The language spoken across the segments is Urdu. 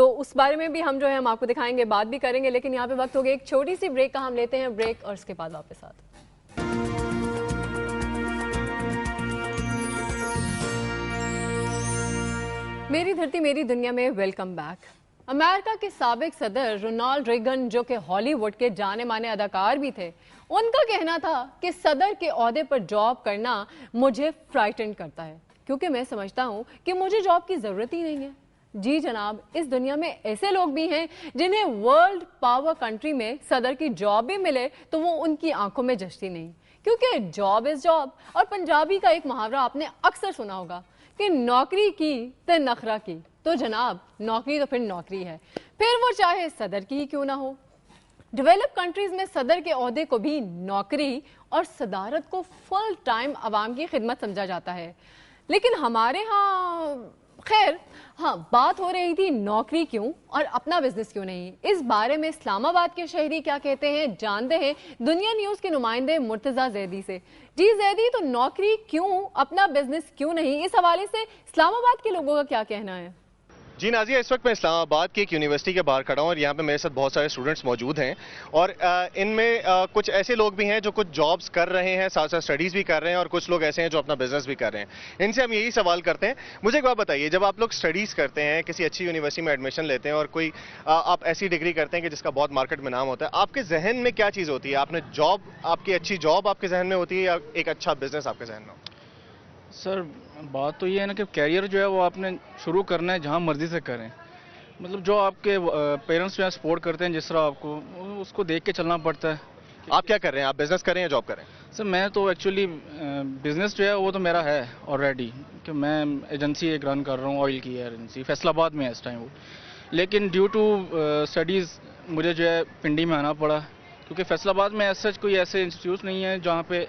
تو اس بارے میں بھی ہم جو ہے ہم آپ کو دکھائیں گے, بات بھی کریں گے, لیکن یہاں پہ وقت ہو گیا ایک چھوٹی سی بریک کا. ہم لیتے ہیں بریک اور اس کے بعد واپس آتے ہیں. میری دھرتی میری دنیا میں ویلکم بیک. امریکہ کے سابق صدر رونالڈ ریگن, جو کہ ہالی ووڈ کے جانے مانے اداکار بھی تھے, ان کا کہنا تھا کہ صدر کے عہدے پر جاب کرنا مجھے فرائٹن کرتا ہے, کیونکہ میں سمجھتا ہوں کہ مجھے جاب کی ضرورت ہی نہیں ہے. جی جناب, اس دنیا میں ایسے لوگ بھی ہیں جنہیں ورلڈ پاور کنٹری میں صدر کی جاب بھی ملے تو وہ ان کی آنکھوں میں جچتی نہیں, کیونکہ جاب از جاب. اور پنجابی کا ایک محاورہ آپ نے اکثر سنا ہوگا کہ نوکری کی تے نخرہ کی. تو جناب, نوکری تو پھر نوکری ہے, پھر وہ چاہے صدر کی ہی کیوں نہ ہو. ڈیولپ کنٹریز میں صدر کے عہدے کو بھی نوکری اور صدارت کو فل ٹائم عوام کی خدمت سمجھا جاتا ہے. لیکن ہمارے ہاں خیر ہاں بات ہو رہی تھی نوکری کیوں اور اپنا بزنس کیوں نہیں. اس بارے میں اسلام آباد کے شہری کیا کہتے ہیں جانتے ہیں دنیا نیوز کے نمائندے مرتضیٰ زیدی سے. جی زیدی, تو نوکری کیوں, اپنا بزنس کیوں نہیں, اس حوالے سے اسلام آباد کے لوگوں کا کیا کہنا ہے؟ جی نازیہ, اس وقت میں اسلام آباد کی ایک یونیورسٹی کے باہر کھڑا ہوں اور یہاں پہ میرے ساتھ بہت سارے اسٹوڈنٹس موجود ہیں, اور ان میں کچھ ایسے لوگ بھی ہیں جو کچھ جابس کر رہے ہیں, ساتھ ساتھ اسٹڈیز بھی کر رہے ہیں, اور کچھ لوگ ایسے ہیں جو اپنا بزنس بھی کر رہے ہیں. ان سے ہم یہی سوال کرتے ہیں, مجھے ایک بات بتائیے, جب آپ لوگ اسٹڈیز کرتے ہیں, کسی اچھی یونیورسٹی میں ایڈمیشن لیتے ہیں اور کوئی آپ ایسی ڈگری کرتے ہیں کہ جس کا بہت مارکیٹ میں نام ہوتا ہے, آپ کے ذہن میں کیا چیز ہوتی ہے؟ آپ نے جاب, آپ کی اچھی جاب آپ کے ذہن میں ہوتی ہے یا ایک اچھا بزنس آپ کے ذہن میں ہوتا ہے؟ سر بات تو یہ ہے نا کہ کیریئر جو ہے وہ آپ نے شروع کرنا ہے جہاں مرضی سے کریں. مطلب جو آپ کے پیرنٹس جو ہے سپورٹ کرتے ہیں جس طرح آپ کو, اس کو دیکھ کے چلنا پڑتا ہے. آپ کیا کر رہے ہیں؟ آپ بزنس کریں یا جاب کریں؟ سر میں تو ایکچولی بزنس جو ہے وہ تو میرا ہے آلریڈی, کہ میں ایجنسی ایک رن کر رہا ہوں, آئل کی ایجنسی فیصل آباد میں ہے اس ٹائم وہ. لیکن ڈیو ٹو اسٹڈیز مجھے جو ہے پنڈی میں آنا پڑا, کیونکہ فیصل آباد میں ایسا کوئی ایسے انسٹیٹیوٹ نہیں ہے جہاں پہ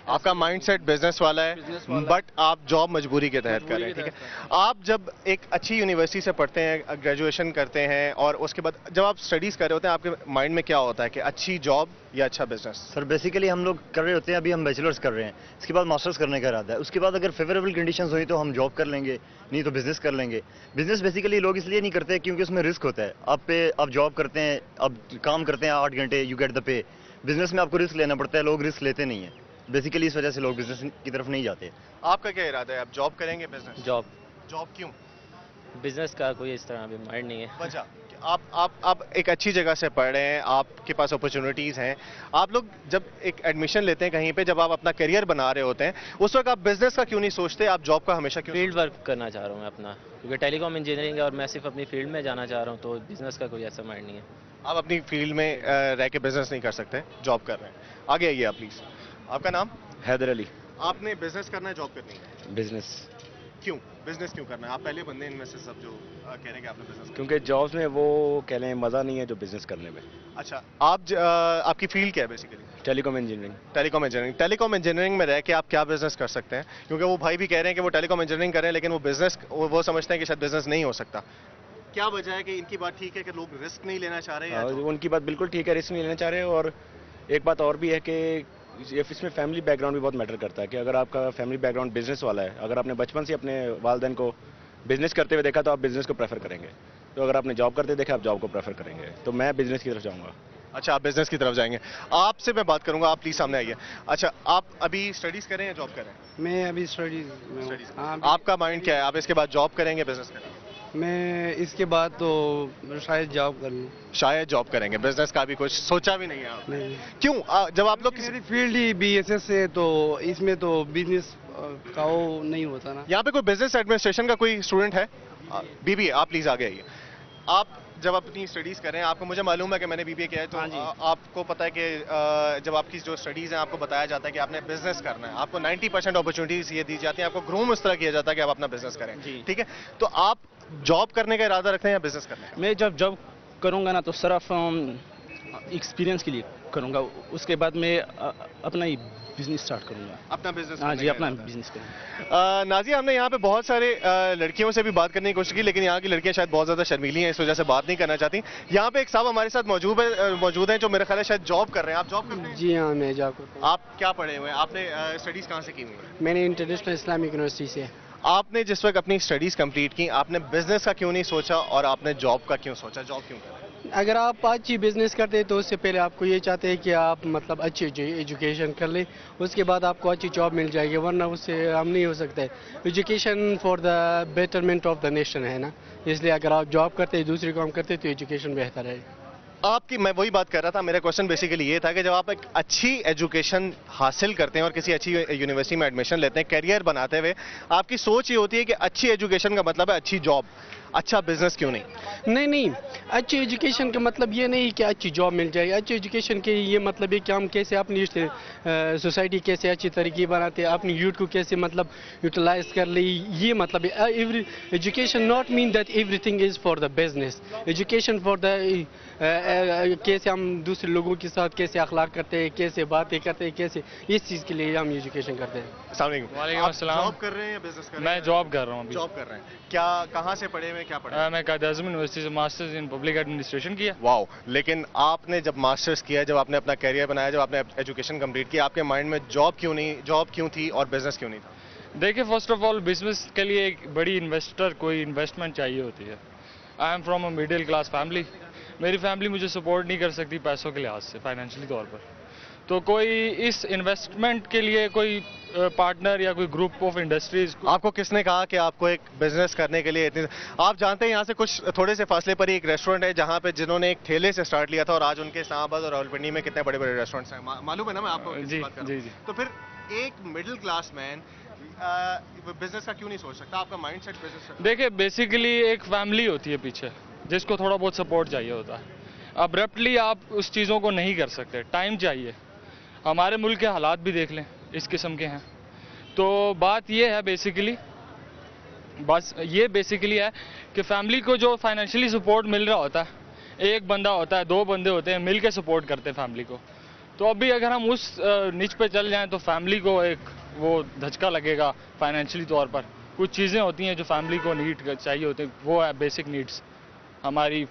آپ کا مائنڈ سیٹ بزنس والا ہے, بٹ آپ جاب مجبوری کے تحت کر رہے ہیں. ٹھیک ہے, آپ جب ایک اچھی یونیورسٹی سے پڑھتے ہیں, گریجویشن کرتے ہیں, اور اس کے بعد جب آپ اسٹڈیز کر رہے ہوتے ہیں, آپ کے مائنڈ میں کیا ہوتا ہے کہ اچھی جاب یا اچھا بزنس؟ سر بیسیکلی ہم لوگ کر رہے ہوتے ہیں, ابھی ہم بیچلرس کر رہے ہیں, اس کے بعد ماسٹرس کرنے کا ارادہ ہے. اس کے بعد اگر فیوریبل کنڈیشنز ہوئی تو ہم جاب کر لیں گے, نہیں تو بزنس کر لیں گے. بزنس بیسیکلی لوگ اس لیے نہیں کرتے کیونکہ اس میں رسک ہوتا ہے. آپ جاب کرتے ہیں, آپ کام کرتے ہیں 8 گھنٹے, you get the pay. Business میں آپ کو رسک لینا پڑتا ہے, لوگ رسک لیتے نہیں ہیں. بیسیکلی اس وجہ سے لوگ بزنس کی طرف نہیں جاتے. آپ کا کیا ارادہ ہے؟ آپ جاب کریں گے بزنس؟ جاب کیوں؟ بزنس کا کوئی اس طرح ابھی مائنڈ نہیں ہے. وجہ آپ ایک اچھی جگہ سے پڑھ رہے ہیں, آپ کے پاس اپرچونیٹیز ہیں. آپ لوگ جب ایک ایڈمیشن لیتے ہیں کہیں پہ, جب آپ اپنا کیریئر بنا رہے ہوتے ہیں, اس وقت آپ بزنس کا کیوں نہیں سوچتے, آپ جاب کا ہمیشہ کیوں؟ فیلڈ ورک کرنا چاہ رہا ہوں میں اپنا, کیونکہ ٹیلی کام انجینئرنگ ہے اور میں صرف اپنی فیلڈ میں جانا چاہ رہا ہوں, تو بزنس کا کوئی ایسا مائنڈ نہیں ہے. آپ اپنی فیلڈ میں رہ کے بزنس نہیں کر سکتے, جاب کر رہے ہیں. آگے آئیے آپ پلیز. آپ کا نام؟ حیدر علی. آپ نے بزنس کرنا ہے, جاب کرنی ہے؟ بزنس. کیوں بزنس کیوں کرنا ہے؟ آپ پہلے بندے ان میں سے سب جو کہہ رہے ہیں کہ آپ نے بزنس. کیونکہ جابس میں وہ کہہ لیں مزہ نہیں ہے جو بزنس کرنے میں. اچھا, آپ کی فیلڈ کیا ہے بیسیکلی؟ ٹیلی کام انجینئرنگ. ٹیلی کام انجینئرنگ میں رہ کے آپ کیا بزنس کر سکتے ہیں؟ کیونکہ وہ بھائی بھی کہہ رہے ہیں کہ وہ ٹیلی کام انجینئرنگ کریں, لیکن وہ بزنس وہ سمجھتے ہیں کہ شاید بزنس نہیں ہو سکتا. کیا وجہ ہے کہ ان کی بات ٹھیک ہے کہ لوگ رسک نہیں لینا چاہ رہے ہیں؟ ان کی بات بالکل ٹھیک ہے, رسک نہیں لینا چاہ رہے. اور ایک بات اور بھی ہے کہ اس میں فیملی بیک گراؤنڈ بھی بہت میٹر کرتا ہے, کہ اگر آپ کا فیملی بیک گراؤنڈ بزنس والا ہے, اگر آپ نے بچپن سے اپنے والدین کو بزنس کرتے ہوئے دیکھا تو آپ بزنس کو پریفر کریں گے, تو اگر آپ نے جاب کرتے دیکھا آپ جاب کو پریفر کریں گے. تو میں بزنس کی طرف جاؤں گا. اچھا, آپ بزنس کی طرف جائیں گے. آپ سے میں بات کروں گا, آپ پلیز سامنے آئیے. اچھا, آپ ابھی اسٹڈیز کریں یا جاب کریں؟ میں ابھی اسٹڈیز. آپ کا مائنڈ کیا ہے, آپ اس کے بعد جاب کریں گے بزنس کریں گے؟ میں اس کے بعد تو شاید جاب کر لوں. شاید جاب کریں گے, بزنس کا بھی کچھ سوچا بھی نہیں ہے آپ؟ نہیں. کیوں؟ جب آپ لوگ میری فیلڈ ہی بی ایس ایس ہے, تو اس میں تو بزنس کا وہ نہیں ہوتا نا. یہاں پہ کوئی بزنس ایڈمنسٹریشن کا کوئی اسٹوڈنٹ ہے؟ بی بی اے. آپ پلیز آگے آئیے. آپ جب اپنی اسٹڈیز کریں, آپ کو, مجھے معلوم ہے کہ میں نے بی بی اے کیا ہے, تو آپ کو پتا ہے کہ جب آپ کی جو اسٹڈیز ہیں آپ کو بتایا جاتا ہے کہ آپ نے بزنس کرنا ہے, آپ کو 90% اپرچونیٹیز یہ دی جاتی ہیں, آپ کو گروم اس طرح کیا جاتا ہے کہ آپ اپنا بزنس کریں. ٹھیک ہے, تو آپ جاب کرنے کا ارادہ رکھتے ہیں یا بزنس کرنے کا؟ میں جب جاب کروں گا نا تو صرف ایکسپیرینس کے لیے کروں گا, اس کے بعد میں اپنا ہی بزنس سٹارٹ کروں گا. اپنا بزنس؟ ہاں جی, اپنا بزنس کروں. نازیہ, ہم نے یہاں پہ بہت سارے لڑکیوں سے بھی بات کرنے کی کوشش کی, لیکن یہاں کی لڑکیاں شاید بہت زیادہ شرمیلی ہیں, اس وجہ سے بات نہیں کرنا چاہتی. یہاں پہ ایک صاحب ہمارے ساتھ موجود ہیں جو میرا خیال ہے شاید جاب کر رہے ہیں. آپ جاب کرتے ہیں؟ جی ہاں, میں جاب کرتا ہوں. آپ کیا پڑھے ہوئے ہیں؟ آپ نے اسٹڈیز کہاں سے کی ہوئی ہیں؟ میں نے انٹرنیشنل اسلامک یونیورسٹی سے. آپ نے جس وقت اپنی اسٹڈیز کمپلیٹ کی آپ نے بزنس کا کیوں نہیں سوچا اور آپ نے جاب کا کیوں سوچا, جاب کیوں کرا؟ اگر آپ اچھی بزنس کرتے ہیں تو اس سے پہلے آپ کو یہ چاہتے ہیں کہ آپ مطلب اچھی ایجوکیشن کر لیں, اس کے بعد آپ کو اچھی جاب مل جائے گی, ورنہ اس سے ہم نہیں ہو سکتا ہے. Education for the betterment of the nation ہے نا, اس لیے اگر آپ جاب کرتے ہیں دوسری کام کرتے ہیں تو ایجوکیشن بہتر ہے. آپ کی میں وہی بات کر رہا تھا, میرا کوشچن بیسیکلی یہ تھا کہ جب آپ ایک اچھی ایجوکیشن حاصل کرتے ہیں اور کسی اچھی یونیورسٹی میں ایڈمیشن لیتے ہیں کیریئر بناتے ہوئے, آپ کی سوچ یہ ہوتی ہے کہ اچھی ایجوکیشن کا مطلب ہے اچھی جاب, اچھا بزنس کیوں نہیں؟ نہیں, اچھی ایجوکیشن کا مطلب یہ نہیں کہ اچھی جاب مل جائے. اچھی ایجوکیشن کے یہ مطلب ہے کہ ہم کیسے اپنی سوسائٹی کیسے اچھی طریقے بناتے ہیں, اپنی یوتھ کو کیسے مطلب یوٹیلائز کر لیں, یہ مطلب ہے. Education not mean that every thing is for the business. Education for the کیسے ہم دوسرے لوگوں کے ساتھ کیسے اخلاق کرتے ہیں, کیسے باتیں کرتے ہیں, کیسے اس چیز کے لیے ہم ایجوکیشن کرتے ہیں. السلام علیکم. وعلیکم السلام. جاب کر رہے ہیں یا بزنس کر رہے ہیں؟ میں جاب کر رہا ہوں. جاب کر رہے ہیں. کیا کہاں سے پڑھے ہوئے, کیا پڑھے؟ میں قائد اعظم یونیورسٹی سے ماسٹرز ان پبلک ایڈمنسٹریشن کیا. واو. لیکن آپ نے جب ماسٹرز کیا, جب آپ نے اپنا کیریئر بنایا, جب آپ نے ایجوکیشن کمپلیٹ کی, آپ کے مائنڈ میں جاب کیوں تھی اور بزنس کیوں نہیں تھا؟ دیکھیں, فرسٹ آف آل بزنس کے لیے ایک بڑی کوئی انویسٹمنٹ چاہیے ہوتی ہے. I am from a middle class family. میری فیملی مجھے سپورٹ نہیں کر سکتی پیسوں کے لحاظ سے, فائنینشلی طور پر. تو کوئی اس انویسٹمنٹ کے لیے کوئی پارٹنر یا کوئی گروپ آف انڈسٹریز. آپ کو کس نے کہا کہ آپ کو ایک بزنس کرنے کے لیے اتنی, آپ جانتے ہیں یہاں سے کچھ تھوڑے سے فاصلے پر ہی ایک ریسٹورینٹ ہے جہاں پہ جنہوں نے ایک ٹھیلے سے سٹارٹ لیا تھا اور آج ان کے اسلام آباد اور راولپنڈی میں کتنے بڑے بڑے ریسٹورینٹس ہیں, معلوم ہے نا میں آپ کو جی بات کر رہا جی ہوں. جی. تو پھر ایک مڈل کلاس مین بزنس کا کیوں نہیں سوچ سکتا؟ آپ کا مائنڈ سیٹ بزنس. دیکھیں, بیسیکلی ایک فیملی ہوتی ہے پیچھے جس کو تھوڑا بہت سپورٹ چاہیے ہوتا ہے. ابرپٹلی آپ اس چیزوں کو نہیں کر سکتے, ٹائم چاہیے. ہمارے ملک کے حالات بھی دیکھ لیں, اس قسم کے ہیں. تو بات یہ ہے بیسیکلی ہے کہ فیملی کو جو فائنینشلی سپورٹ مل رہا ہوتا ہے, ایک بندہ ہوتا ہے, دو بندے ہوتے ہیں, مل کے سپورٹ کرتے ہیں فیملی کو. تو ابھی اگر ہم اس نچ پہ چل جائیں تو فیملی کو ایک وہ دھچکا لگے گا فائنینشلی طور پر. کچھ چیزیں ہوتی ہیں جو فیملی کو نیڈ چاہیے ہوتے ہیں, وہ ہے بیسک نیڈس ہماری.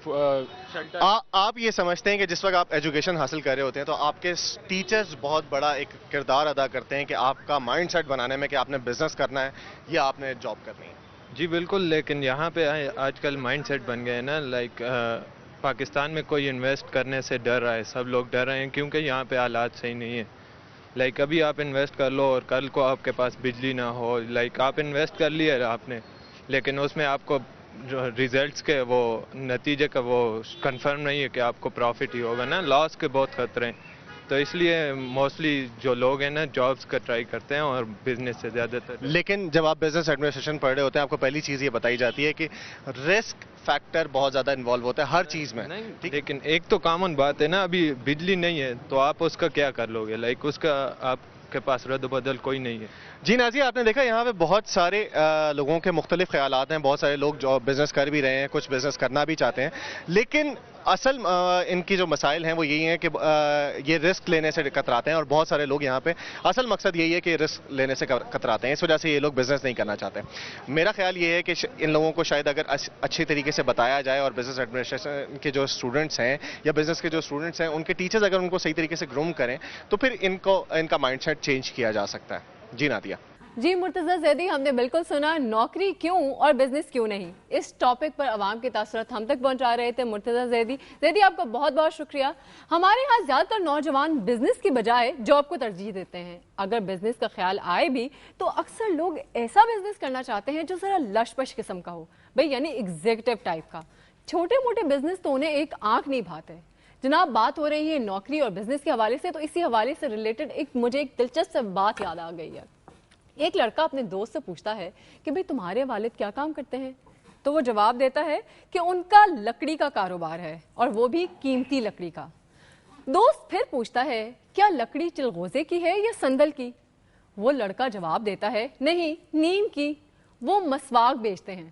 آپ یہ سمجھتے ہیں کہ جس وقت آپ ایجوکیشن حاصل کر رہے ہوتے ہیں تو آپ کے ٹیچرز بہت بڑا ایک کردار ادا کرتے ہیں کہ آپ کا مائنڈ سیٹ بنانے میں کہ آپ نے بزنس کرنا ہے یا آپ نے جاب کرنی ہے؟ جی بالکل, لیکن یہاں پہ آج کل مائنڈ سیٹ بن گئے نا, لائک پاکستان میں کوئی انویسٹ کرنے سے ڈر رہا ہے, سب لوگ ڈر رہے ہیں کیونکہ یہاں پہ حالات صحیح نہیں ہیں. لائک ابھی آپ انویسٹ کر لو اور کل کو آپ کے پاس بجلی نہ ہو, لائک آپ انویسٹ کر لیا آپ نے, لیکن اس میں آپ کو جو ریزلٹس کے وہ نتیجے کا وہ کنفرم نہیں ہے کہ آپ کو پروفٹ ہی ہوگا نا, لاس کے بہت خطرے ہیں. تو اس لیے موسٹلی جو لوگ ہیں نا جابس کا ٹرائی کرتے ہیں اور بزنس سے زیادہ تر. لیکن جب آپ بزنس ایڈمنسٹریشن پڑھ رہے ہوتے ہیں آپ کو پہلی چیز یہ بتائی جاتی ہے کہ رسک فیکٹر بہت زیادہ انوالو ہوتا ہے ہر چیز میں. لیکن ایک تو کامن بات ہے نا, ابھی بجلی نہیں ہے تو آپ اس کا کیا کر لو گے, لائک اس کا آپ کے پاس رد و بدل کوئی نہیں ہے. جی نازیہ, آپ نے دیکھا یہاں پہ بہت سارے لوگوں کے مختلف خیالات ہیں, بہت سارے لوگ جو بزنس کر بھی رہے ہیں, کچھ بزنس کرنا بھی چاہتے ہیں, لیکن اصل ان کی جو مسائل ہیں وہ یہی ہیں کہ یہ رسک لینے سے کتراتے ہیں اور بہت سارے لوگ یہاں پہ اصل مقصد یہی ہے کہ رسک لینے سے کتراتے ہیں, اس وجہ سے یہ لوگ بزنس نہیں کرنا چاہتے. میرا خیال یہ ہے کہ ان لوگوں کو شاید اگر اچھے طریقے سے بتایا جائے اور بزنس ایڈمنسٹریشن کے جو اسٹوڈنٹس ہیں یا بزنس کے جو اسٹوڈنٹس ہیں ان کے ٹیچرز اگر ان کو صحیح طریقے سے گروم کریں تو پھر ان کا مائنڈ سیٹ چینج کیا جا سکتا ہے. جی نادیہ. جی مرتضی زیدی, ہم نے بالکل سنا نوکری کیوں اور بزنس کیوں نہیں. اس ٹاپک پر عوام کے تاثرات ہم تک پہنچا رہے تھے مرتضی زیدی, آپ کا بہت بہت شکریہ. ہمارے ہاں زیادہ تر نوجوان بزنس کی بجائے جاب کو ترجیح دیتے ہیں. اگر بزنس کا خیال آئے بھی تو اکثر لوگ ایسا بزنس کرنا چاہتے ہیں جو ذرا لش پش قسم کا ہو, بھئی یعنی ایگزیکٹو ٹائپ کا. چھوٹے موٹے بزنس تو انہیں ایک آنکھ نہیں بھاتے. جناب, بات ہو رہی ہے نوکری اور بزنس کے حوالے سے, تو اسی حوالے سے ریلیٹڈ مجھے ایک دلچسپ بات یاد آ گئی ہے. ایک لڑکا اپنے دوست سے پوچھتا ہے کہ بھئی تمہارے والد کیا کام کرتے ہیں؟ تو وہ جواب دیتا ہے کہ ان کا لکڑی کا کاروبار ہے, اور وہ بھی قیمتی لکڑی کا. دوست پھر پوچھتا ہے کیا لکڑی چلغوزے کی ہے یا سندل کی؟ وہ لڑکا جواب دیتا ہے نہیں, نیم کی, وہ مسواک بیچتے ہیں.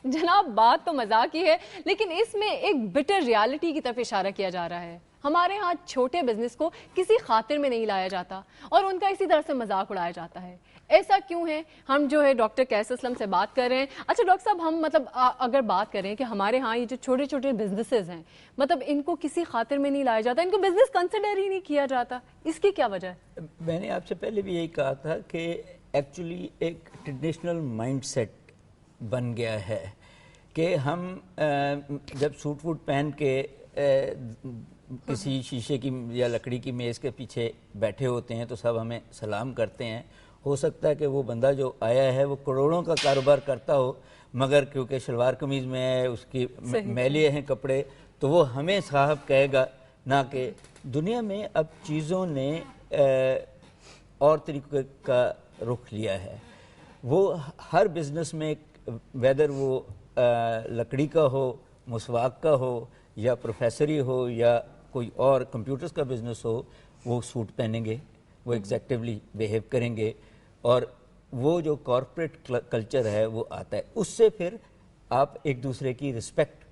جناب, بات تو مذاق ہی ہے, لیکن اس میں ایک بٹر ریالٹی کی طرف اشارہ کیا جا رہا ہے. ہمارے ہاں چھوٹے بزنس کو کسی خاطر میں نہیں لایا جاتا اور ان کا اسی طرح سے مذاق اڑایا جاتا ہے. ایسا کیوں ہے؟ ہم جو ہے ڈاکٹر قیس اسلم سے بات کر رہے ہیں. اچھا ڈاکٹر صاحب, ہم مطلب اگر بات کریں کہ ہمارے ہاں یہ جو چھوٹے چھوٹے بزنسز ہیں, مطلب ان کو کسی خاطر میں نہیں لایا جاتا, ان کو بزنس کنسیڈر ہی نہیں کیا جاتا, اس کی کیا وجہ ہے؟ میں نے آپ سے پہلے بھی یہی کہا تھا کہ ایکچولی ایک ٹریڈیشنل مائنڈ سیٹ بن گیا ہے کہ ہم جب سوٹ ووٹ پہن کے کسی شیشے کی یا لکڑی کی میز کے پیچھے بیٹھے ہوتے ہیں تو سب ہمیں سلام کرتے ہیں. ہو سکتا ہے کہ وہ بندہ جو آیا ہے وہ کروڑوں کا کاروبار کرتا ہو, مگر کیونکہ شلوار قمیض میں ہے, اس کی میلے ہیں کپڑے, تو وہ ہمیں صاحب کہے گا. نہ کہ دنیا میں اب چیزوں نے اور طریقے کا رخ لیا ہے. وہ ہر بزنس میں ویدر وہ لکڑی کا ہو, مسواک کا ہو, یا پروفیسری ہو, یا کوئی اور کمپیوٹرز کا بزنس ہو, وہ سوٹ پہنیں گے, وہ ایگزیکٹولی بیہیو کریں گے, اور وہ جو کارپوریٹ کلچر ہے وہ آتا ہے. اس سے پھر آپ ایک دوسرے کی رسپیکٹ,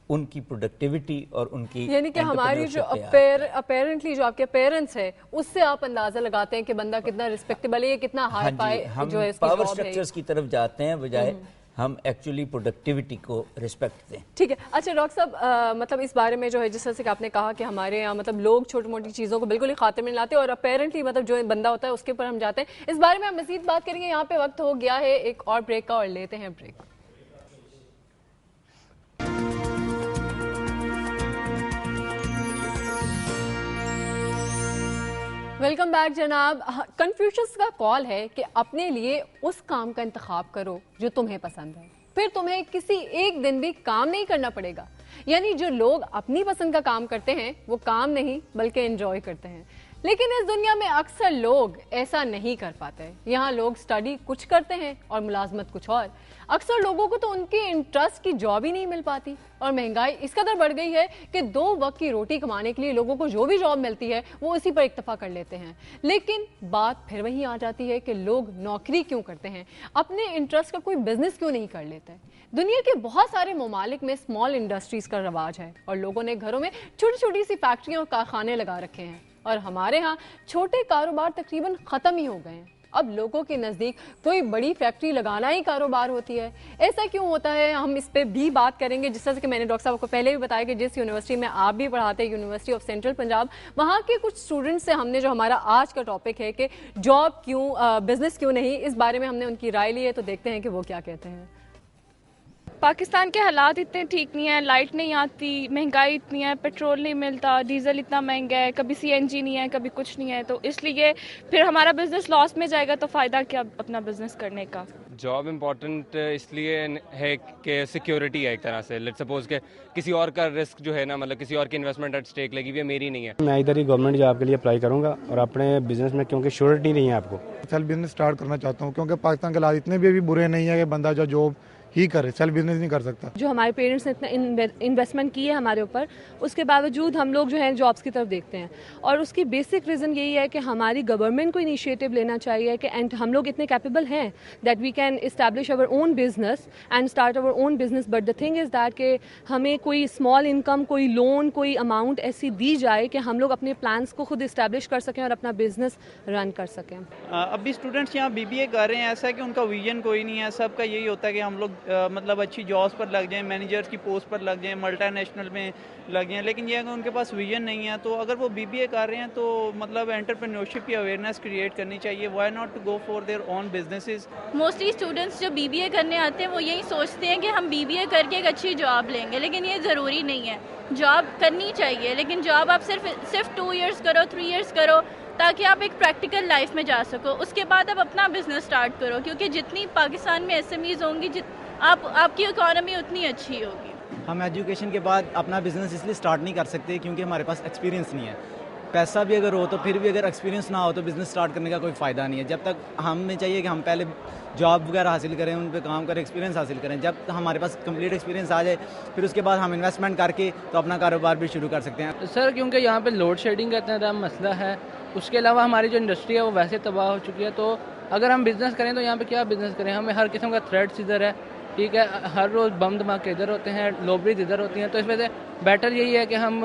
ان کی پروڈکٹیوٹی اور ان کی, یعنی کہ ہماری جو اپیرنٹلی جو آپ کے پیرنٹس ہے اس سے آپ اندازہ لگاتے ہیں کہ بندہ کتنا رسپیکٹیبل ہے, کتنا ہائی پائی جو ہے اس کی پاور جاب ہے. سٹرکچرز کی طرف جاتے ہیں بجائے ہم ایکچولی پروڈکٹیوٹی کو رسپیکٹ دیں. ٹھیک ہے. اچھا ڈاکٹر صاحب, مطلب اس بارے میں جو ہے جس طرح سے آپ نے کہا کہ ہمارے یہاں مطلب لوگ چھوٹی موٹی چیزوں کو بالکل ہی خاطر میں لاتے ہیں, اور اپیرنٹلی مطلب جو بندہ ہوتا ہے اس کے اوپر ہم جاتے ہیں. اس بارے میں ہم مزید بات کریں گے. یہاں پہ وقت ہو گیا ہے ایک اور بریک کا, اور لیتے ہیں بریک. ویلکم بیک جناب. کنفیوشس کا قول ہے کہ اپنے لیے اس کام کا انتخاب کرو جو تمہیں پسند ہے, پھر تمہیں کسی ایک دن بھی کام نہیں کرنا پڑے گا. یعنی جو لوگ اپنی پسند کا کام کرتے ہیں وہ کام نہیں بلکہ انجوائے کرتے ہیں. لیکن اس دنیا میں اکثر لوگ ایسا نہیں کر پاتے. یہاں لوگ سٹڈی کچھ کرتے ہیں اور ملازمت کچھ اور. اکثر لوگوں کو تو ان کے انٹرسٹ کی جاب ہی نہیں مل پاتی, اور مہنگائی اس قدر بڑھ گئی ہے کہ 2 وقت کی روٹی کمانے کے لیے لوگوں کو جو بھی جاب ملتی ہے وہ اسی پر اکتفا کر لیتے ہیں. لیکن بات پھر وہی آ جاتی ہے کہ لوگ نوکری کیوں کرتے ہیں, اپنے انٹرسٹ کا کوئی بزنس کیوں نہیں کر لیتے. دنیا کے بہت سارے ممالک میں اسمال انڈسٹریز کا رواج ہے, اور لوگوں نے گھروں میں چھوٹی چھوٹی سی فیکٹریاں اور کارخانے لگا رکھے ہیں. اور ہمارے ہاں چھوٹے کاروبار تقریباً ختم ہی ہو گئے ہیں. اب لوگوں کے نزدیک کوئی بڑی فیکٹری لگانا ہی کاروبار ہوتی ہے. ایسا کیوں ہوتا ہے, ہم اس پہ بھی بات کریں گے. جس طرح کہ میں نے ڈاکٹر صاحب کو پہلے بھی بتایا کہ جس یونیورسٹی میں آپ بھی پڑھاتے ہیں, یونیورسٹی آف سینٹرل پنجاب, وہاں کے کچھ اسٹوڈنٹس سے ہم نے جو ہمارا آج کا ٹاپک ہے کہ جاب کیوں, بزنس کیوں نہیں, اس بارے میں ہم نے ان کی رائے لی ہے. تو دیکھتے ہیں کہ وہ کیا کہتے ہیں. پاکستان کے حالات اتنے ٹھیک نہیں ہیں, لائٹ نہیں آتی, مہنگائی اتنی ہے, پیٹرول نہیں ملتا, ڈیزل اتنا مہنگا ہے, کبھی CNG نہیں ہے, کبھی کچھ نہیں ہے. تو اس لیے پھر ہمارا بزنس لاس میں جائے گا, تو فائدہ کیا اپنا بزنس کرنے کا. جاب امپورٹنٹ اس لیے ہے کہ سیکیورٹی ہے ایک طرح سے. لیٹ سپوز کہ کسی اور کا رسک جو ہے نا, مطلب کسی اور کی انویسٹمنٹ ایٹ اسٹیک لگی ہوئی ہے, میری نہیں ہے. میں ادھر ہی گورنمنٹ جاب کے لیے اپلائی کروں گا, اور اپنے بزنس میں کیونکہ شیورٹی نہیں ہے آپ کو, سیلف بزنس اسٹارٹ کرنا چاہتا ہوں. کیونکہ پاکستان کے حالات اتنے بھی برے نہیں ہے کہ بندہ جو جاب ہی کرے, سیلف بزنس نہیں کر سکتا. جو ہمارے پیرنٹس نے اتنا انویسٹمنٹ کی ہے ہمارے اوپر, اس کے باوجود ہم لوگ جو ہیں جابس کی طرف دیکھتے ہیں. اور اس کی بیسک ریزن یہی ہے کہ ہماری گورنمنٹ کو انیشیٹو لینا چاہیے کہ ہم لوگ اتنے کیپیبل ہیں that we can establish our own business and start our own business. But the thing is that کہ ہمیں کوئی اسمال انکم, کوئی لون, کوئی اماؤنٹ ایسی دی جائے کہ ہم لوگ اپنے پلانس کو خود اسٹیبلش کر سکیں اور اپنا بزنس رن کر سکیں. ابھی اسٹوڈنٹس یہاں BBA کر رہے ہیں, ایسا ہے کہ ان کا ویژن کوئی نہیں ہے. سب کا یہی ہوتا ہے کہ ہم لوگ مطلب اچھی جابس پر لگ جائیں, مینیجرز کی پوسٹ پر لگ جائیں, ملٹی نیشنل میں لگ جائیں. لیکن یہ ہے کہ ان کے پاس ویژن نہیں ہے. تو اگر وہ BBA کر رہے ہیں تو مطلب انٹرپرینیورشپ کی اویئرنیس کریٹ کرنی چاہیے. Why not to go for their own businesses. Mostly students جو BBA کرنے آتے ہیں وہ یہی سوچتے ہیں کہ ہم BBA کر کے ایک اچھی جاب لیں گے, لیکن یہ ضروری نہیں ہے. جاب کرنی چاہیے, لیکن جاب آپ صرف 2 ایئرس کرو, 3 ایئرس کرو, تاکہ آپ ایک پریکٹیکل لائف میں جا سکو. اس کے بعد آپ اپنا بزنس سٹارٹ کرو, کیونکہ جتنی پاکستان میں SMEs ہوں گی, آپ کی اکانومی اتنی اچھی ہوگی. ہم ایجوکیشن کے بعد اپنا بزنس اس لیے سٹارٹ نہیں کر سکتے کیونکہ ہمارے پاس ایکسپیرینس نہیں ہے. پیسہ بھی اگر ہو تو پھر بھی اگر ایکسپیرینس نہ ہو تو بزنس سٹارٹ کرنے کا کوئی فائدہ نہیں ہے. جب تک ہمیں چاہیے کہ ہم پہلے جاب وغیرہ حاصل کریں, ان پہ کام کریں, ایکسپیرینس حاصل کریں. جب ہمارے پاس کمپلیٹ ایکسپیرینس آ جائے پھر اس کے بعد ہم انویسٹمنٹ کر کے تو اپنا کاروبار بھی شروع کر سکتے ہیں. سر کیونکہ یہاں پہ لوڈ شیڈنگ کا اتنا زیادہ مسئلہ ہے, اس کے علاوہ ہماری جو انڈسٹری ہے وہ ویسے تباہ ہو چکی ہے. تو اگر ہم بزنس کریں تو یہاں پہ کیا بزنس کریں, ہمیں ہر قسم کا تھریٹس ادھر ہے, ٹھیک ہے, ہر روز بم دھماکے ادھر ہوتے ہیں, لوبریز ادھر ہوتی ہیں. تو اس وجہ سے بیٹر یہی ہے کہ ہم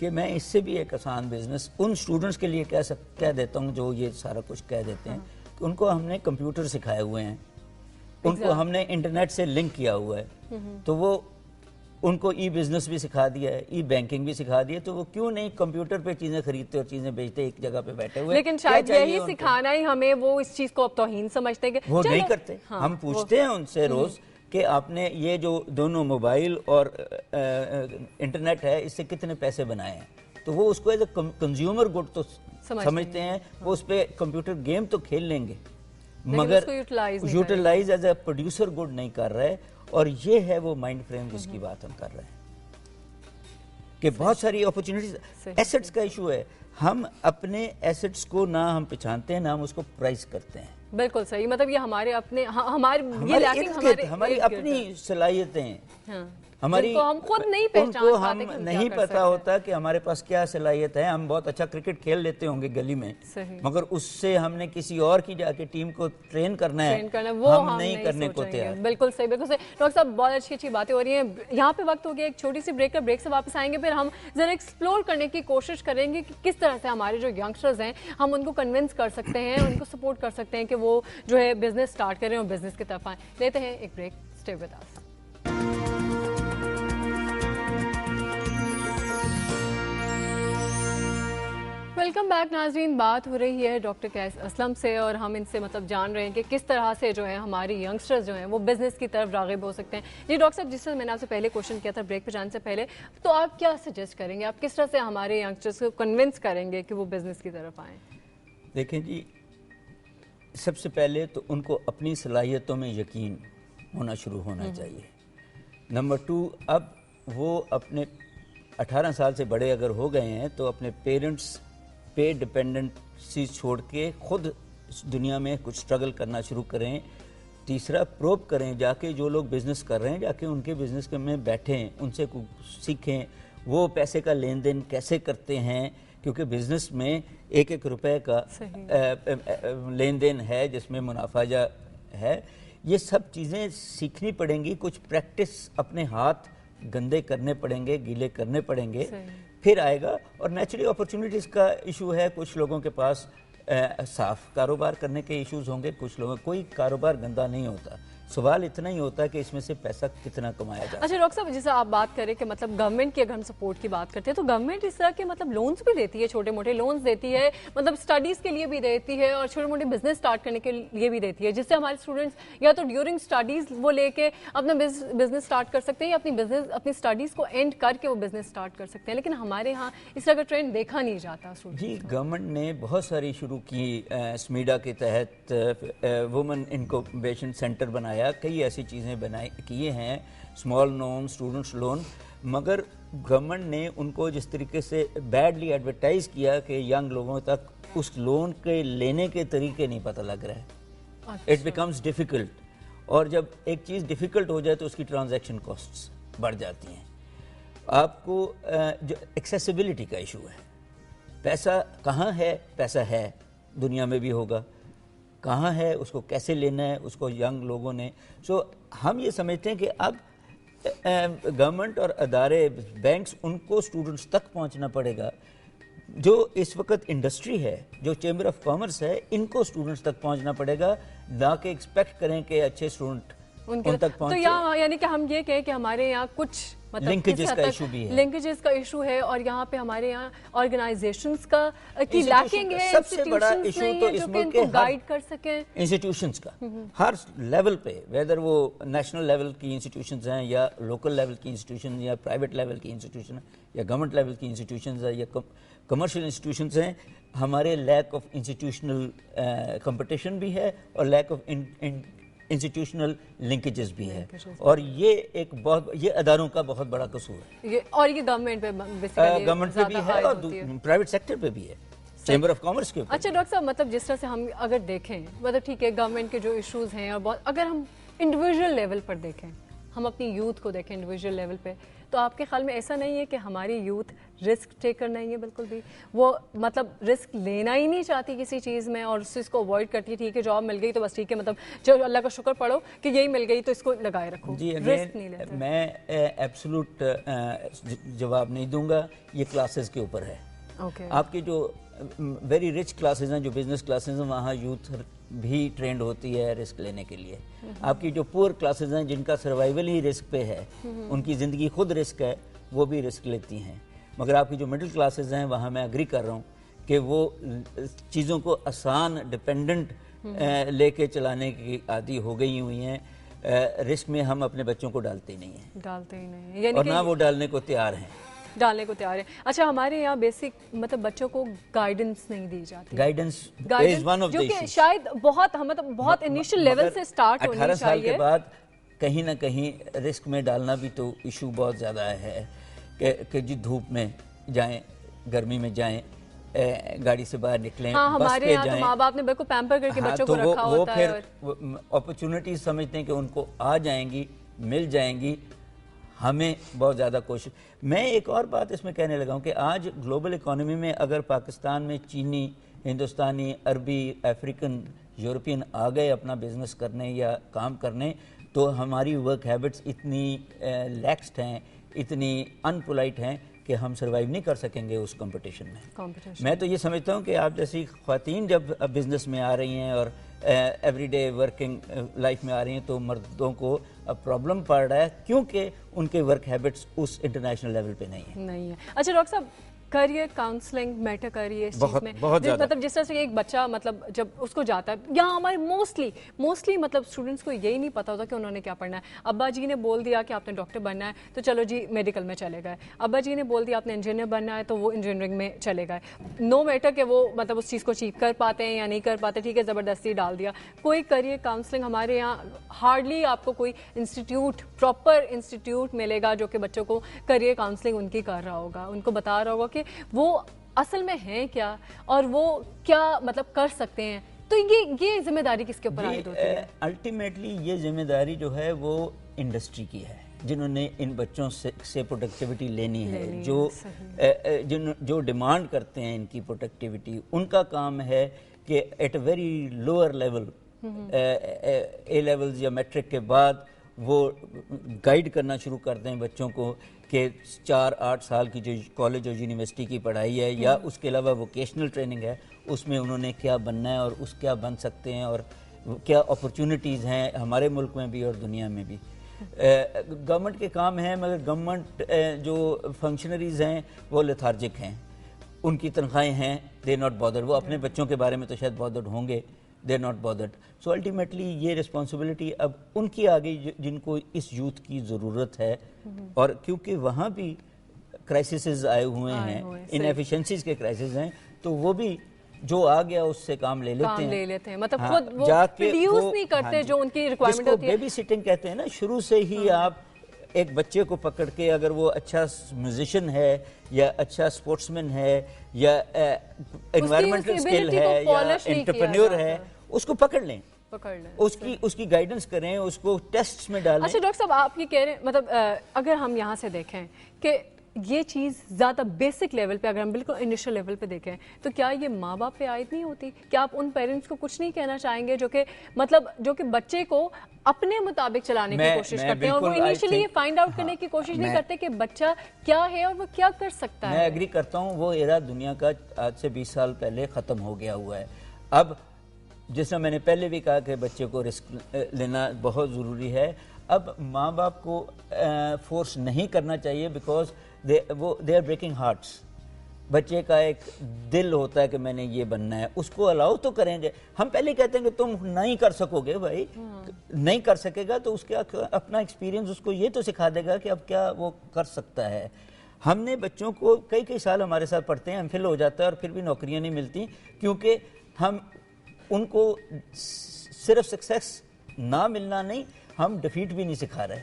کہ میں اس سے بھی ایک آسان بزنس ان اسٹوڈنٹس کے لیے کہہ دیتا ہوں جو یہ سارا کچھ کہہ دیتے ہیں کہ ان کو ہم نے کمپیوٹر سکھائے ہوئے ہیں، ان کو ہم نے انٹرنیٹ سے لنک کیا ہوا ہے، تو وہ ان کو ای بزنس بھی سکھا دیا ہے، ای بینکنگ بھی سکھا دیا، تو وہ کیوں نہیں کمپیوٹر پہ چیزیں خریدتے اور چیزیں بیچتے ایک جگہ پہ بیٹھے ہوئے؟ لیکن شاید یہی سکھانا ہی ہمیں، وہ اس چیز کو اب توہین سمجھتے ہیں کہ وہ نہیں کرتے. ہم پوچھتے ہیں ان سے روز کہ آپ نے یہ جو دونوں موبائل اور انٹرنیٹ ہے اس سے کتنے پیسے بنائے ہیں، تو وہ اس کو ایز اے کنزیومر گڈ تو سمجھتے ہیں، وہ اس پہ کمپیوٹر گیم تو کھیل لیں گے مگر utilize as a producer good نہیں کر رہے. اور یہ ہے وہ مائنڈ فریم جس کی بات ہم کر رہے ہیں کہ بہت ساری اپرچونیٹیز. ایسٹس کا ایشو ہے، ہم اپنے ایسٹس کو نہ ہم پہچانتے ہیں نہ ہم اس کو پرائز کرتے ہیں. بالکل صحیح، مطلب یہ ہمارے اپنے ہماری اپنی صلاحیتیں ہیں، ہماری ہم خود نہیں ان کو ہم نہیں پتا ہوتا کہ ہمارے پاس کیا صلاحیت ہے. ہم بہت اچھا کرکٹ کھیل لیتے ہوں گے گلی میں، مگر اس سے ہم نے کسی اور کی جا کے ٹیم کو ٹرین کرنا ہے، ہم نہیں کرنے کو تیار. بالکل صحیح، بالکل صحیح. ڈاکٹر صاحب بہت اچھی باتیں ہو رہی ہیں. یہاں پہ وقت ہو گیا ایک چھوٹی سی بریک کا، بریک سے واپس آئیں گے پھر ہم ذرا ایکسپلور کرنے کی کوشش کریں گے کہ کس طرح سے ہمارے جو ینگسٹرز ہیں ہم ان کو کنونس کر سکتے ہیں، ان کو سپورٹ کر سکتے ہیں کہ وہ جو ہے بزنس سٹارٹ کریں اور بزنس کی طرف آئیں. لیتے ہیں ایک break. Stay with us. Welcome back ناظرین. بات ہو رہی ہے ڈاکٹر قیس اسلم سے اور ہم ان سے مطلب جان رہے ہیں کہ کس طرح سے جو ہے ہماری ینگسٹرز جو ہیں وہ بزنس کی طرف راغب ہو سکتے ہیں. جی ڈاکٹر صاحب، جس طرح میں نے آپ سے پہلے کوشچن کیا تھا بریک پہ جانے سے پہلے، تو آپ کیا سجیسٹ کریں گے، آپ کس طرح سے ہمارے ینگسٹرز کو کنونس کریں گے کہ وہ بزنس کی طرف آئیں؟ دیکھیں جی، سب سے پہلے تو ان کو اپنی صلاحیتوں میں یقین ہونا شروع ہونا چاہیے. نمبر 2، اب وہ اپنے 18 سال سے بڑے اگر ہو گئے ہیں تو اپنے پیرنٹس پہ ڈپینڈنسی چھوڑ کے خود دنیا میں کچھ سٹرگل کرنا شروع کریں. تیسرا، پروب کریں، جا کے جو لوگ بزنس کر رہے ہیں جا کے ان کے بزنس میں بیٹھیں، ان سے سیکھیں وہ پیسے کا لین دین کیسے کرتے ہیں، کیونکہ بزنس میں ایک ایک روپے کا لین دین ہے جس میں منافع جا ہے. یہ سب چیزیں سیکھنی پڑیں گی، کچھ پریکٹس اپنے ہاتھ گندے کرنے پڑیں گے، گیلے کرنے پڑیں گے، پھر آئے گا. اور نیچرلی اپرچونیٹیز کا ایشو ہے، کچھ لوگوں کے پاس صاف کاروبار کرنے کے ایشوز ہوں گے، کچھ لوگوں کوئی کاروبار گندا نہیں ہوتا، سوال اتنا ہی ہوتا ہے کہ اس میں سے پیسہ کتنا کمایا جائے. اچھا ڈاکٹر صاحب، جیسے آپ بات کریں کہ مطلب گورنمنٹ کی اگر ہم سپورٹ کی بات کرتے ہیں تو گورنمنٹ اس طرح کے مطلب لونز بھی دیتی ہے، چھوٹے موٹے لونز دیتی ہے، مطلب اسٹڈیز کے لیے بھی دیتی ہے اور چھوٹے موٹے بزنس اسٹارٹ کرنے کے لیے بھی دیتی ہے، جس سے ہمارے اسٹوڈنٹس یا تو ڈیورنگ اسٹڈیز وہ لے کے اپنا بزنس اسٹارٹ کر سکتے ہیں یا اپنی اسٹڈیز کو اینڈ کر کے وہ بزنس اسٹارٹ کر سکتے ہیں. لیکن ہمارے ہاں اس طرح کا ٹرینڈ دیکھا نہیں جاتا. جی، گورنمنٹ نے بہت ساری شروع کی، اسمیڈا کے تحت وومن انکوبیشن سینٹر بنایا، کئی ایسی چیزیں کیے ہیں، اسمال لون، اسٹوڈنٹس لون، مگر گورنمنٹ نے ان کو جس طریقے سے بیڈلی ایڈورٹائز کیا کہ ینگ لوگوں تک اس لون کے لینے کے طریقے نہیں پتہ لگ رہا ہے. اٹ بیکمز ڈیفیکلٹ، اور جب ایک چیز ڈیفیکلٹ ہو جائے تو اس کی ٹرانزیکشن کاسٹس بڑھ جاتی ہیں. آپ کو جو ایکسیسیبلٹی کا ایشو ہے، پیسہ کہاں ہے، پیسہ ہے دنیا میں بھی ہوگا، کہاں ہے، اس کو کیسے لینا ہے، اس کو ینگ لوگوں نے. سو ہم یہ سمجھتے ہیں کہ اب گورنمنٹ اور ادارے، بینکس، ان کو اسٹوڈنٹس تک پہنچنا پڑے گا. جو اس وقت انڈسٹری ہے، جو چیمبر آف کامرس ہے، ان کو اسٹوڈنٹس تک پہنچنا پڑے گا، نہ کہ ایکسپیکٹ کریں کہ اچھے اسٹوڈنٹ ان تک پہنچے. تو یعنی کہ ہم یہ کہیں کہ ہمارے یہاں کچھ لنکیجز کا ایشو بھی ہے، لنکیجز کا ایشو ہے، اور یہاں پہ ہمارے یہاں آرگنائزیشنز کی لیکنگ ہے. سب سے بڑا ایشو تو اس ملک کے گائیڈ کر سکیں انسٹیٹیوشنز کا، ہر لیول پہ، ویدر وہ نیشنل لیول کی انسٹیٹیوشنز ہیں یا لوکل لیول کی انسٹیٹیوشن یا پرائیویٹ لیول کی انسٹیٹیوشن یا گورنمنٹ لیول کی انسٹیٹیوشنز ہیں یا کمرشل انسٹیٹیوشنز ہیں. ہمارے لیک آف انسٹیٹیوشنل کمپٹیشن بھی ہے اور لیک آف انسٹیٹیوشنل لنکیجز بھی ہے، اور یہ ایک یہ اداروں کا بہت بڑا قصور ہے. اور یہ گورنمنٹ پہ بھی ہے اور پرائیویٹ سیکٹر پہ بھی ہے، چیمبر آف کامرس کے. اچھا ڈاکٹر صاحب، مطلب جس طرح سے ہم اگر دیکھیں، مطلب ٹھیک ہے گورنمنٹ کے جو ایشوز ہیں، اور بہت اگر ہم انڈیویجول لیول پر دیکھیں ہم اپنی یوتھ کو دیکھیں انڈیویجول لیول پہ، تو آپ کے خیال میں ایسا نہیں ہے کہ ہماری یوتھ رسک ٹیکر نہیں ہے بالکل بھی؟ وہ مطلب رسک لینا ہی نہیں چاہتی کسی چیز میں اور اس کو اوائڈ کرتی ہے، ٹھیک ہے جاب مل گئی تو بس ٹھیک ہے، مطلب جو اللہ کا شکر پڑھو کہ یہی مل گئی تو اس کو لگائے رکھو، جی رسک نہیں لیتے؟ میں ایبسولوٹ جواب نہیں دوں گا، یہ کلاسز کے اوپر ہے. آپ کی جو ویری رچ کلاسز ہیں، جو بزنس کلاسز ہیں، وہاں یوتھ بھی ٹرینڈ ہوتی ہے رسک لینے کے لیے. آپ کی جو پور کلاسز ہیں جن کا سروائیول ہی رسک پہ ہے، ان کی زندگی خود رسک ہے، وہ بھی رسک لیتی ہیں. مگر آپ کی جو مڈل کلاسز ہیں وہاں میں اگری کر رہا ہوں کہ وہ چیزوں کو آسان ڈیپینڈنٹ لے کے چلانے کی عادی ہو گئی ہوئی ہیں. رسک میں ہم اپنے بچوں کو ڈالتے ہی نہیں ہیں، اور نہ وہ ڈالنے کو تیار ہیں. اچھا ہمارے یہاں بیسک مطلب بچوں کو گائیڈنس نہیں دی جاتی، guidance is one of the جو کہ شاید بہت انیشل لیول سے سٹارٹ ہونی چاہیے. 18 سال کے بعد کہیں نہ کہیں رسک میں ڈالنا بھی تو ایشو بہت زیادہ ہے کہ جی دھوپ میں جائیں، گرمی میں جائیں، گاڑی سے باہر نکلیں، ہمارے یہاں تو ماں باپ نے بالکل پیمپر کر کے بچوں کو رکھا ہوتا ہے. وہ پھر اپرچونٹیز سمجھتے ہیں کہ ان کو آ جائیں گی، مل جائیں گی. ہمیں بہت زیادہ کوشش. میں ایک اور بات اس میں کہنے لگا ہوں کہ آج گلوبل اکانومی میں اگر پاکستان میں چینی، ہندوستانی، عربی، افریقن، یورپین آ گئے اپنا بزنس کرنے یا کام کرنے، تو ہماری ورک ہیبٹس اتنی لیکسڈ ہیں، اتنی ان پولائٹ ہیں کہ ہم سروائیو نہیں کر سکیں گے اس کمپٹیشن میں. میں تو یہ سمجھتا ہوں کہ آپ جیسی خواتین جب بزنس میں آ رہی ہیں اور ایوری ڈے ورکنگ لائف میں آ رہی ہیں تو مردوں کو پرابلم پڑ رہا ہے کیونکہ ان کے ورک ہیبٹس اس انٹرنیشنل لیول پہ نہیں ہے. اچھا ڈاکٹر صاحب، کریئر کاؤنسلنگ میٹر کر رہی ہے اس چیز میں؟ مطلب جس طرح سے ایک بچہ مطلب جب اس کو جاتا ہے، یہاں ہمارے موسٹلی مطلب اسٹوڈنٹس کو یہی نہیں پتا ہوتا کہ انہوں نے کیا پڑھنا ہے. ابا جی نے بول دیا کہ آپ نے ڈاکٹر بننا ہے تو چلو جی میڈیکل میں چلے گئے. ابا جی نے بول دیا آپ نے انجینئر بننا ہے تو وہ انجینئرنگ میں چلے گئے. نو میٹر کہ وہ مطلب اس چیز کو اچیو کر پاتے ہیں یا نہیں کر پاتے، ٹھیک ہے زبردستی ڈال دیا. کوئی کریئر کاؤنسلنگ ہمارے یہاں ہارڈلی آپ کو کوئی انسٹیٹیوٹ، پراپر انسٹیٹیوٹ ملے گا جو کہ بچوں کو کریئر کاؤنسلنگ ان کی کر رہا ہوگا، ان کو بتا رہا ہوگا کہ وہ اصل میں ہیں کیا اور وہ کیا مطلب کر سکتے ہیں. تو یہ ذمہ داری کس کے اوپر عائد ہوتی ہے؟ الٹیمیٹلی یہ ذمہ داری جو ہے وہ انڈسٹری کی ہے، جنہوں نے ان بچوں سے پروڈکٹیوٹی لینی ہے، جو ڈیمانڈ کرتے ہیں ان کی پروڈکٹیوٹی. ان کا کام ہے کہ at a very lower level, A levels یا میٹرک کے بعد وہ گائیڈ کرنا شروع کرتے ہیں بچوں کو کہ 4-8 سال کی جو کالج اور یونیورسٹی کی پڑھائی ہے یا اس کے علاوہ ووکیشنل ٹریننگ ہے، اس میں انہوں نے کیا بننا ہے اور اس کیا بن سکتے ہیں اور کیا اپرچونٹیز ہیں ہمارے ملک میں بھی اور دنیا میں بھی. گورنمنٹ کے کام ہیں مگر گورنمنٹ جو فنکشنریز ہیں وہ لیتھارجک ہیں، ان کی تنخواہیں ہیں، دے ناٹ بادرڈ. وہ اپنے بچوں کے بارے میں تو شاید بادرڈ ہوں گے، they not bothered. So ultimately یہ رسپانسبلٹی اب ان کی آ گئی جن کو اس یوتھ کی ضرورت ہے. اور کیونکہ وہاں بھی کرائسسز آئے ہوئے ہیں، ان ایفیشنسیز کے کرائسس ہیں، تو وہ بھی جو آ گیا اس سے کام لے لیتے ہیں. مطلب خود وہ پروڈیوس نہیں کرتے جو ان کی ریکوائرمنٹ ہوتی ہے. بیبی سٹنگ کہتے ہیں نا، شروع سے ہی آپ ایک بچے کو پکڑ کے اگر وہ اچھا میوزیشین ہے یا اچھا سپورٹس مین ہے یا انوائرمنٹل اسکل ہے یا انٹرپرینیور ہے، اس کو پکڑ لیں، اس کی گائیڈنس کریں، اس کو ٹیسٹ میں ڈالیں. اچھا ڈاکٹر صاحب، آپ یہ کہہ رہے ہیں مطلب اگر ہم یہاں سے دیکھیں کہ یہ چیز زیادہ بیسک لیول پہ، اگر ہم بالکل انیشل لیول پہ دیکھیں تو کیا یہ ماں باپ پہ عائد نہیں ہوتی؟ کیا آپ ان پیرنٹس کو کچھ نہیں کہنا چاہیں گے جو کہ بچے کو اپنے مطابق چلانے کی کوشش کرتے ہیں اور وہ انیشلی یہ فائنڈ آؤٹ کرنے کی کوشش نہیں کرتے کہ بچہ کیا ہے اور وہ کیا کر سکتا ہے؟ میں ایگری کرتا ہوں، وہ ایرا دنیا کا آج سے 20 سال پہلے ختم ہو گیا ہوا ہے. اب جس طرح میں نے پہلے بھی کہا کہ بچے کو رسک لینا بہت ضروری ہے، اب ماں باپ کو فورس نہیں کرنا چاہیے because they are breaking hearts. بچے کا ایک دل ہوتا ہے کہ میں نے یہ بننا ہے، اس کو الاؤ تو کریں گے. ہم پہلے کہتے ہیں کہ تم نہیں کر سکو گے، بھائی نہیں کر سکے گا تو اس کا اپنا ایکسپیرینس اس کو یہ تو سکھا دے گا کہ اب کیا وہ کر سکتا ہے. ہم نے بچوں کو کئی سال ہمارے ساتھ پڑھتے ہیں، ایم فل ہو جاتا ہے اور پھر بھی نوکریاں نہیں ملتی کیونکہ ہم ان کو صرف سکسیس نہ ملنا نہیں، ہم ڈیفیٹ بھی نہیں سکھا رہے.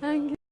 Thank you.